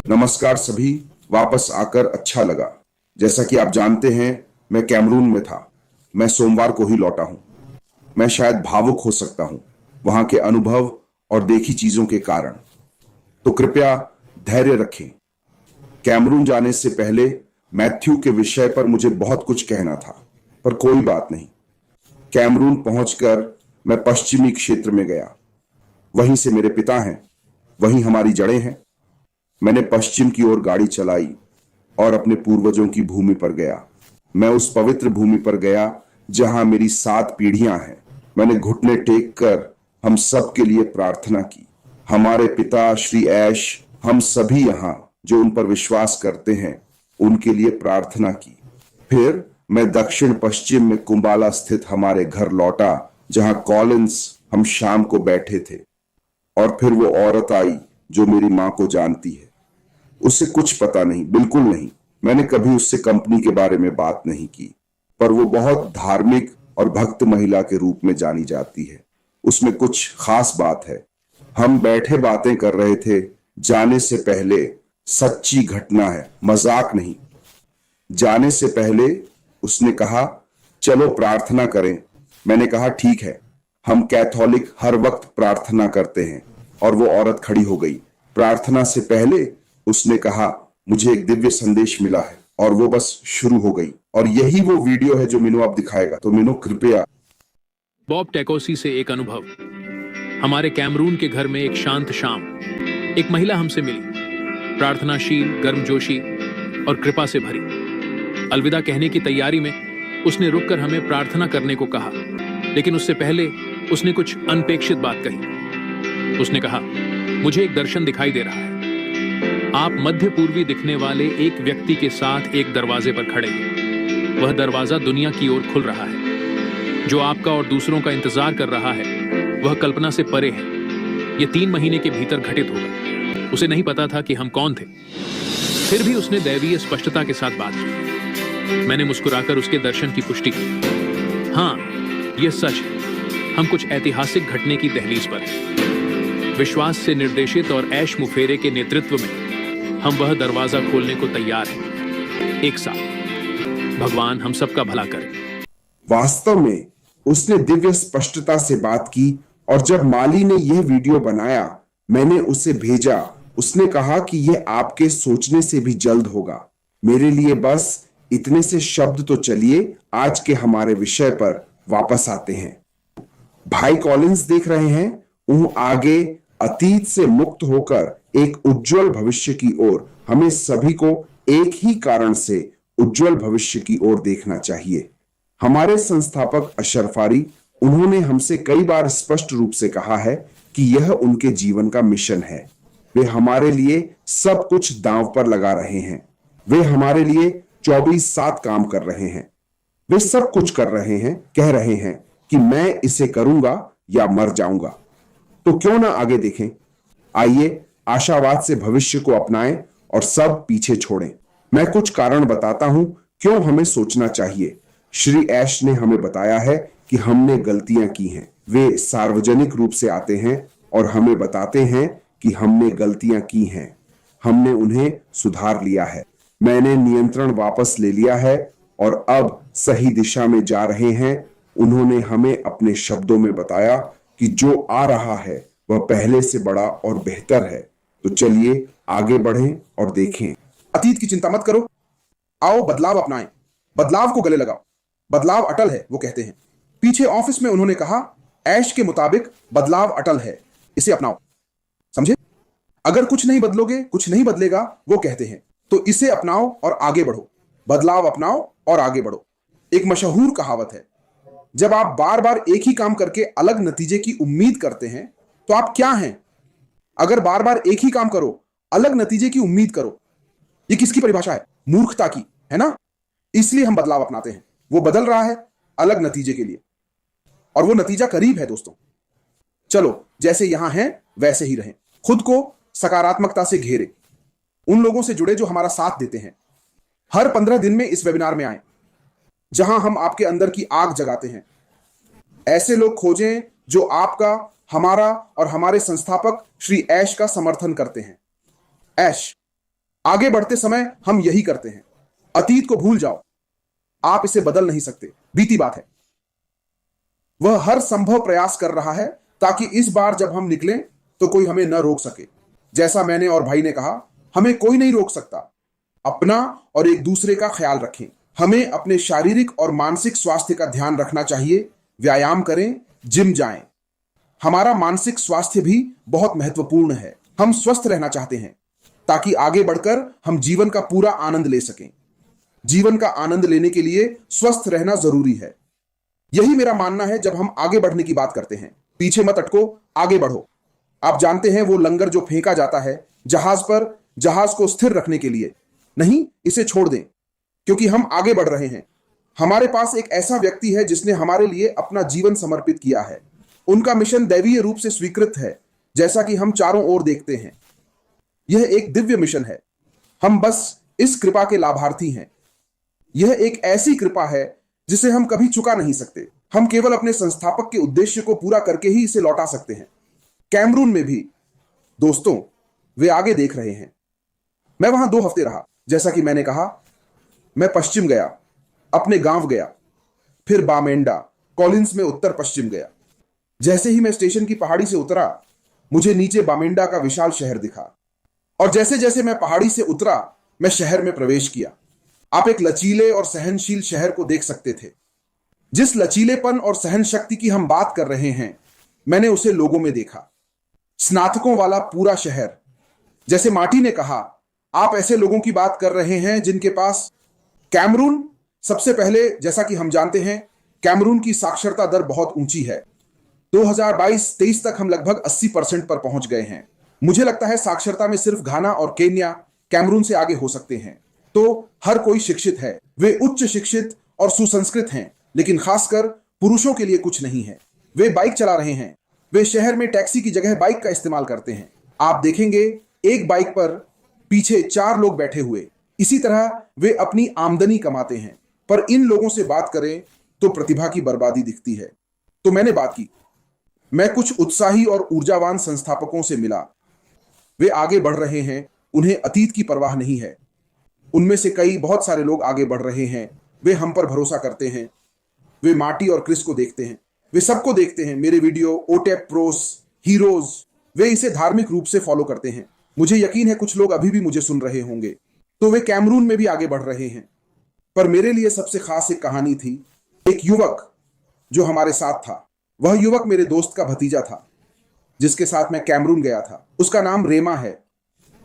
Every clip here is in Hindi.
नमस्कार सभी। वापस आकर अच्छा लगा। जैसा कि आप जानते हैं, मैं कैमरून में था। मैं सोमवार को ही लौटा हूं। मैं शायद भावुक हो सकता हूं, वहां के अनुभव और देखी चीजों के कारण। तो कृपया धैर्य रखें। कैमरून जाने से पहले मैथ्यू के विषय पर मुझे बहुत कुछ कहना था, पर कोई बात नहीं। कैमरून पहुंचकर मैं पश्चिमी क्षेत्र में गया। वहीं से मेरे पिता हैं, वहीं हमारी जड़ें हैं। मैंने पश्चिम की ओर गाड़ी चलाई और अपने पूर्वजों की भूमि पर गया। मैं उस पवित्र भूमि पर गया जहां मेरी 7 पीढ़ियां हैं। मैंने घुटने टेक कर हम सब के लिए प्रार्थना की। हमारे पिता श्री ऐश, हम सभी यहाँ जो उन पर विश्वास करते हैं, उनके लिए प्रार्थना की। फिर मैं दक्षिण पश्चिम में कुंबाला स्थित हमारे घर लौटा, जहां कॉलिंस हम शाम को बैठे थे। और फिर वो औरत आई जो मेरी मां को जानती है। उसे कुछ पता नहीं, बिल्कुल नहीं। मैंने कभी उससे कंपनी के बारे में बात नहीं की, पर वो बहुत धार्मिक और भक्त महिला के रूप में जानी जाती है। उसमें कुछ खास बात है। हम बैठे बातें कर रहे थे। जाने से पहले, सच्ची घटना है, मजाक नहीं। जाने से पहले उसने कहा, चलो प्रार्थना करें। मैंने कहा, ठीक है। हम कैथोलिक हर वक्त प्रार्थना करते हैं। और वो औरत खड़ी हो गई। प्रार्थना से पहले उसने कहा, मुझे एक दिव्य संदेश मिला है। और वो बस शुरू हो गई। और यही वो वीडियो है जो मिनो आप दिखाएगा। तो मिनो कृपया। बॉब टैकोसी से एक अनुभव। हमारे कैमरून के घर में एक शांत शाम एक महिला हमसे मिली, प्रार्थनाशील, गर्मजोशी और कृपा से भरी। अलविदा कहने की तैयारी में उसने रुककर हमें प्रार्थना करने को कहा, लेकिन उससे पहले उसने कुछ अनपेक्षित बात कही। उसने कहा, मुझे एक दर्शन दिखाई दे रहा है। आप मध्य पूर्वी दिखने वाले एक व्यक्ति के साथ एक दरवाजे पर खड़े हैं। वह दरवाजा दुनिया की ओर खुल रहा है। जो आपका और दूसरों का इंतजार कर रहा है, वह कल्पना से परे है। यह 3 महीने के भीतर घटित होगा। उसे नहीं पता था कि हम कौन थे। फिर भी उसने दैवीय स्पष्टता के साथ बात की। मैंने मुस्कुराकर उसके दर्शन की पुष्टि की। हाँ, यह सच है। हम कुछ ऐतिहासिक घटने की दहलीज पर हैं। विश्वास से निर्देशित और ऐश मुफेरे के नेतृत्व में हम वह दरवाजा खोलने को तैयार हैं। एक साथ भगवान हम सबका भला करे। वास्तव में उसने दिव्य स्पष्टता से बात की। और जब माली ने यह वीडियो बनाया, मैंने उसे भेजा। उसने कहा कि यह आपके सोचने से भी जल्द होगा। मेरे लिए बस इतने से शब्द। तो चलिए आज के हमारे विषय पर वापस आते हैं। भाई कॉलिंस देख रहे हैं, वो आगे अतीत से मुक्त होकर एक उज्जवल भविष्य की ओर। हमें सभी को एक ही कारण से उज्जवल भविष्य की ओर देखना चाहिए। हमारे संस्थापक अशरफारी, उन्होंने हमसे कई बार स्पष्ट रूप से कहा है कि यह उनके जीवन का मिशन है। वे हमारे लिए सब कुछ दांव पर लगा रहे हैं। वे हमारे लिए 24/7 काम कर रहे हैं। वे सब कुछ कर रहे हैं, कह रहे हैं कि मैं इसे करूंगा या मर जाऊंगा। तो क्यों ना आगे देखें। आइए आशावाद से भविष्य को अपनाएं और सब पीछे छोड़ें। मैं कुछ कारण बताता हूं क्यों हमें सोचना चाहिए। श्री ऐश ने हमें बताया है कि हमने गलतियां की हैं। वे सार्वजनिक रूप से आते हैं और हमें बताते हैं कि हमने गलतियां की हैं। हमने उन्हें सुधार लिया है। मैंने नियंत्रण वापस ले लिया है और अब सही दिशा में जा रहे हैं। उन्होंने हमें अपने शब्दों में बताया कि जो आ रहा है वह पहले से बड़ा और बेहतर है। तो चलिए आगे बढ़ें और देखें। अतीत की चिंता मत करो, आओ बदलाव अपनाएं। बदलाव को गले लगाओ। बदलाव अटल है, वो कहते हैं। पीछे ऑफिस में उन्होंने कहा, ऐश के मुताबिक बदलाव अटल है, इसे अपनाओ। समझे? अगर कुछ नहीं बदलोगे, कुछ नहीं बदलेगा, वो कहते हैं। तो इसे अपनाओ और आगे बढ़ो। बदलाव अपनाओ और आगे बढ़ो। एक मशहूर कहावत है, जब आप बार बार एक ही काम करके अलग नतीजे की उम्मीद करते हैं तो आप क्या हैं? अगर बार बार एक ही काम करो, अलग नतीजे की उम्मीद करो, ये किसकी परिभाषा है? मूर्खता की, है ना? इसलिए हम बदलाव अपनाते हैं। वो बदल रहा है अलग नतीजे के लिए, और वो नतीजा करीब है दोस्तों। चलो जैसे यहां हैं वैसे ही रहें। खुद को सकारात्मकता से घेरे। उन लोगों से जुड़े जो हमारा साथ देते हैं। हर 15 दिन में इस वेबिनार में आए, जहां हम आपके अंदर की आग जगाते हैं। ऐसे लोग खोजें जो आपका, हमारा और हमारे संस्थापक श्री ऐश का समर्थन करते हैं। ऐश, आगे बढ़ते समय हम यही करते हैं। अतीत को भूल जाओ, आप इसे बदल नहीं सकते, बीती बात है। वह हर संभव प्रयास कर रहा है ताकि इस बार जब हम निकलें तो कोई हमें न रोक सके। जैसा मैंने और भाई ने कहा, हमें कोई नहीं रोक सकता। अपना और एक दूसरे का ख्याल रखें। हमें अपने शारीरिक और मानसिक स्वास्थ्य का ध्यान रखना चाहिए। व्यायाम करें, जिम जाएं। हमारा मानसिक स्वास्थ्य भी बहुत महत्वपूर्ण है। हम स्वस्थ रहना चाहते हैं ताकि आगे बढ़कर हम जीवन का पूरा आनंद ले सकें। जीवन का आनंद लेने के लिए स्वस्थ रहना जरूरी है। यही मेरा मानना है जब हम आगे बढ़ने की बात करते हैं। पीछे मत अटको, आगे बढ़ो। आप जानते हैं वो लंगर जो फेंका जाता है जहाज पर, जहाज को स्थिर रखने के लिए। नहीं, इसे छोड़ दें, क्योंकि हम आगे बढ़ रहे हैं। हमारे पास एक ऐसा व्यक्ति है जिसने हमारे लिए अपना जीवन समर्पित किया है। उनका मिशन दैवीय रूप से स्वीकृत है, जैसा कि हम चारों ओर देखते हैं। यह एक दिव्य मिशन है। हम बस इस कृपा के लाभार्थी हैं। यह एक ऐसी कृपा है जिसे हम कभी चुका नहीं सकते। हम केवल अपने संस्थापक के उद्देश्य को पूरा करके ही इसे लौटा सकते हैं। कैमरून में भी दोस्तों, वे आगे देख रहे हैं। मैं वहां 2 हफ्ते रहा। जैसा कि मैंने कहा, मैं पश्चिम गया, अपने गांव गया, फिर बामेंडा, कॉलिंस में उत्तर पश्चिम गया। जैसे ही मैं स्टेशन की पहाड़ी से उतरा, मुझे नीचे बामेंडा का विशाल शहर दिखा। और जैसे जैसे मैं पहाड़ी से उतरा, मैं शहर में प्रवेश किया। आप एक लचीले और सहनशील शहर को देख सकते थे। जिस लचीलेपन और सहन शक्ति की हम बात कर रहे हैं, मैंने उसे लोगों में देखा। स्नातकों वाला पूरा शहर। जैसे मार्टी ने कहा, आप ऐसे लोगों की बात कर रहे हैं जिनके पास कैमरून, सबसे पहले जैसा कि हम जानते हैं, कैमरून की साक्षरता दर बहुत ऊंची है। 2022-23 तक हम लगभग 80% पर पहुंच गए हैं। मुझे लगता है साक्षरता में सिर्फ घाना और केन्या कैमरून से आगे हो सकते हैं। तो हर कोई शिक्षित है। वे उच्च शिक्षित और सुसंस्कृत हैं, लेकिन खासकर पुरुषों के लिए कुछ नहीं है। वे बाइक चला रहे हैं। वे शहर में टैक्सी की जगह बाइक का इस्तेमाल करते हैं। आप देखेंगे एक बाइक पर पीछे 4 लोग बैठे हुए। इसी तरह वे अपनी आमदनी कमाते हैं। पर इन लोगों से बात करें तो प्रतिभा की बर्बादी दिखती है। तो मैंने बात की। मैं कुछ उत्साही और ऊर्जावान संस्थापकों से मिला। वे आगे बढ़ रहे हैं। उन्हें अतीत की परवाह नहीं है। उनमें से कई, बहुत सारे लोग आगे बढ़ रहे हैं। वे हम पर भरोसा करते हैं। वे मार्टी और क्रिस को देखते हैं। वे सबको देखते हैं। मेरे वीडियो, ओटेप प्रोस, हीरोज, वे इसे धार्मिक रूप से फॉलो करते हैं। मुझे यकीन है कुछ लोग अभी भी मुझे सुन रहे होंगे। तो वे कैमरून में भी आगे बढ़ रहे हैं। पर मेरे लिए सबसे खास एक कहानी थी। एक युवक जो हमारे साथ था। वह युवक मेरे दोस्त का भतीजा था, जिसके साथ मैं कैमरून गया था। उसका नाम रेमा है,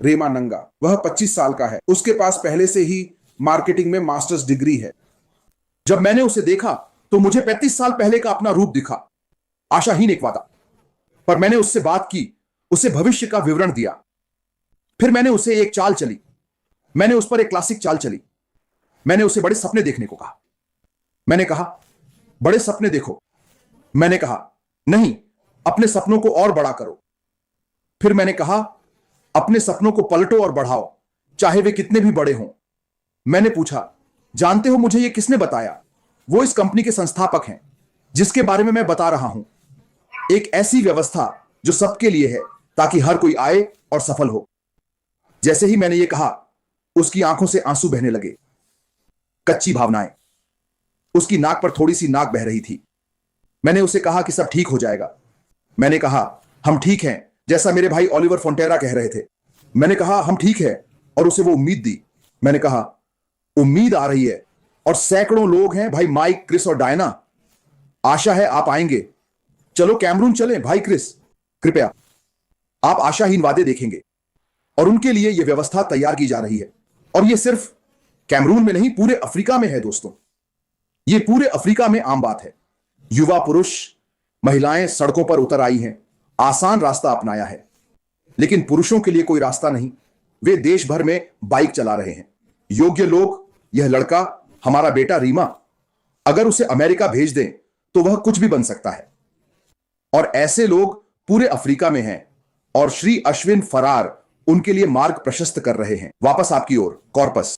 रेमा नंगा। वह 25 साल का है। उसके पास पहले से ही मार्केटिंग में मास्टर्स डिग्री है। जब मैंने उसे देखा तो मुझे 35 साल पहले का अपना रूप दिखा, आशाहीन एक वादा। पर मैंने उससे बात की, उसे भविष्य का विवरण दिया। फिर मैंने उसे एक चाल चली। मैंने उस पर एक क्लासिक चाल चली। मैंने उसे बड़े सपने देखने को कहा। मैंने कहा, बड़े सपने देखो। मैंने कहा, नहीं, अपने सपनों को और बड़ा करो। फिर मैंने कहा, अपने सपनों को पलटो और बढ़ाओ, चाहे वे कितने भी बड़े हों। मैंने पूछा, जानते हो मुझे यह किसने बताया? वो इस कंपनी के संस्थापक हैं जिसके बारे में मैं बता रहा हूं। एक ऐसी व्यवस्था जो सबके लिए है ताकि हर कोई आए और सफल हो। जैसे ही मैंने ये कहा, उसकी आंखों से आंसू बहने लगे। कच्ची भावनाएं। उसकी नाक पर थोड़ी सी नाक बह रही थी। मैंने उसे कहा कि सब ठीक हो जाएगा। मैंने कहा, हम ठीक हैं, जैसा मेरे भाई ओलिवर फोंटेरा कह रहे थे। मैंने कहा, हम ठीक है, और उसे वो उम्मीद दी। मैंने कहा, उम्मीद आ रही है और सैकड़ों लोग हैं, भाई माइक, क्रिस और डायना। आशा है आप आएंगे। चलो कैमरून चलें भाई क्रिस, कृपया। आप आशाहीन वादे देखेंगे और उनके लिए यह व्यवस्था तैयार की जा रही है। और यह सिर्फ कैमरून में नहीं, पूरे अफ्रीका में है दोस्तों। यह पूरे अफ्रीका में आम बात है। युवा पुरुष, महिलाएं सड़कों पर उतर आई हैं, आसान रास्ता अपनाया है। लेकिन पुरुषों के लिए कोई रास्ता नहीं। वे देश भर में बाइक चला रहे हैं। योग्य लोग, यह लड़का, हमारा बेटा रीमा, अगर उसे अमेरिका भेज दें तो वह कुछ भी बन सकता है। और ऐसे लोग पूरे अफ्रीका में हैं। और श्री अश्विन फरार उनके लिए मार्ग प्रशस्त कर रहे हैं। वापस आपकी ओर, कॉर्पस।